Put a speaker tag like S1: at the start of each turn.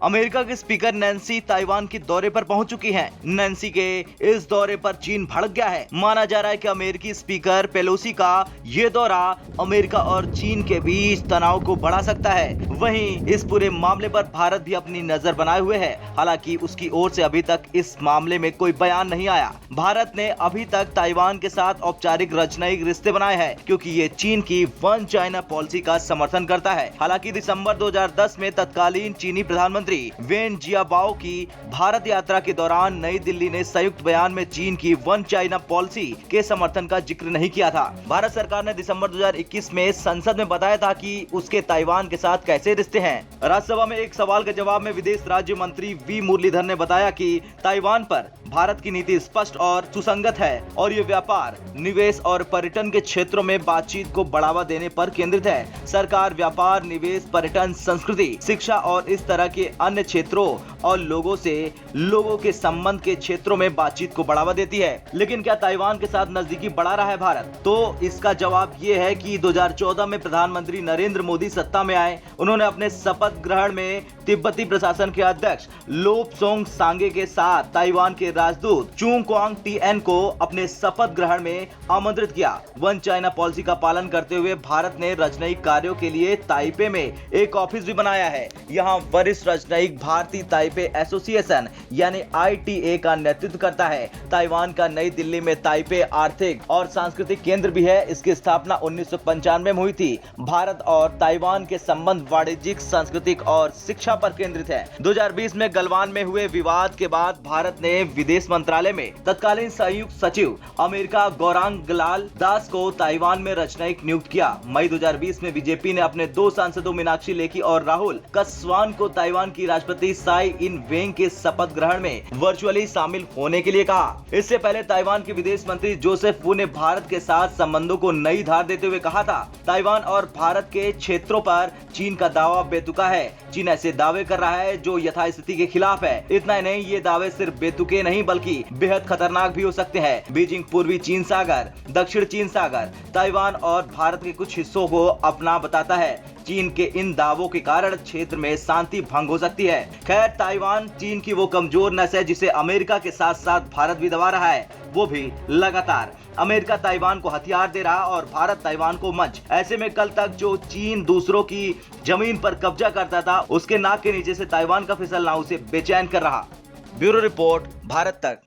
S1: America के speaker Nancy Taiwan के दौरे पर पहुंच चुकी हैं। नैन्सी के इस दौरे पर चीन भड़क गया है। माना जा रहा है कि अमेरिकी स्पीकर पेलोसी का ये दौरा अमेरिका और चीन के बीच तनाव को बढ़ा सकता है। वहीं इस पूरे मामले पर भारत भी अपनी नजर बनाए हुए है। हालांकि उसकी ओर से अभी तक इस मामले में कोई बयान नहीं आया। भारत ने अभी तक ताइवान के साथ औपचारिक राजनयिक रिश्ते बनाए हैं, क्योंकि ये चीन की वन चाइना पॉलिसी का समर्थन करता है। हालांकि दिसंबर 2010 में तत्कालीन चीनी प्रधानमंत्री वेन जियाबाओ की भारत यात्रा के दौरान नई दिल्ली ने संयुक्त बयान में चीन की वन चाइना पॉलिसी के समर्थन का जिक्र नहीं किया था। भारत सरकार ने दिसंबर 2021 में संसद में बताया था कि उसके ताइवान के साथ कैसे रिश्ते हैं। राज्यसभा में एक सवाल के जवाब में विदेश राज्य मंत्री वी मुरलीधर ने बताया कि ताइवान पर भारत की नीति स्पष्ट और सुसंगत है और ये व्यापार, निवेश और पर्यटन के क्षेत्रों में बातचीत को बढ़ावा देने पर केंद्रित है। सरकार व्यापार, निवेश, पर्यटन, संस्कृति, शिक्षा और इस तरह के अन्य क्षेत्रों और लोगों के संबंध के क्षेत्रों में बातचीत को बढ़ावा देती है। लेकिन क्या ताइवान के साथ नजदीकी बढ़ा रहा है भारत? तो इसका जवाब ये है कि 2014 में प्रधानमंत्री नरेंद्र मोदी सत्ता में आए। उन्होंने अपने शपथ ग्रहण में तिब्बती प्रशासन के अध्यक्ष लोपसोंग सांगे के साथ ताइवान के राजदूत चुंग क्वांग टीएन को अपने शपथ ग्रहण में आमंत्रित किया। वन चाइना पॉलिसी का पालन करते हुए भारत ने राजनयिक कार्यों के लिए ताइपे में एक ऑफिस भी बनाया है। यहाँ वरिष्ठ राजनयिक भारतीय ताइपे एसोसिएशन यानी ITA का नेतृत्व करता है। ताइवान का नई दिल्ली में ताइपे आर्थिक और सांस्कृतिक केंद्र भी है। इसकी स्थापना 1995 में हुई थी। भारत और ताइवान के संबंध वाणिज्यिक, सांस्कृतिक और शिक्षा पर केंद्रित है। 2020 में गलवान में हुए विवाद के बाद भारत ने विदेश मंत्रालय में तत्कालीन संयुक्त सचिव अमेरिका गौरांग लाल दास को ताइवान में राजनयिक नियुक्त किया। मई 2020 में बीजेपी ने अपने 2 सांसदों मीनाक्षी लेखी और राहुल कस्वान को ताइवान की राष्ट्रपति साई इन वेंग के शपथ ग्रहण में वर्चुअली शामिल होने के लिए कहा। इससे पहले ताइवान के विदेश मंत्री जोसेफ वू ने भारत के साथ संबंधों को नई धार देते हुए कहा था, ताइवान और भारत के क्षेत्रों पर चीन का दावा बेतुका है। चीन ऐसे दावे कर रहा है जो यथास्थिति के खिलाफ है। इतना ही नहीं, ये दावे सिर्फ बेतुके नहीं बल्कि बेहद खतरनाक भी हो सकते हैं। बीजिंग पूर्वी चीन सागर, दक्षिण चीन सागर, ताइवान और भारत के कुछ हिस्सों को अपना बताता है। चीन के इन दावों के कारण क्षेत्र में शांति भंग हो सकती है। खैर, ताइवान चीन की वो कमजोर नस है जिसे अमेरिका के साथ साथ भारत भी दबा रहा है, वो भी लगातार। अमेरिका ताइवान को हथियार दे रहा और भारत ताइवान को मंच। ऐसे में कल तक जो चीन दूसरों की जमीन पर कब्जा करता था, उसके नाक के नीचे से ताइवान का फिसलना उसे बेचैन कर रहा। ब्यूरो रिपोर्ट, भारत तक।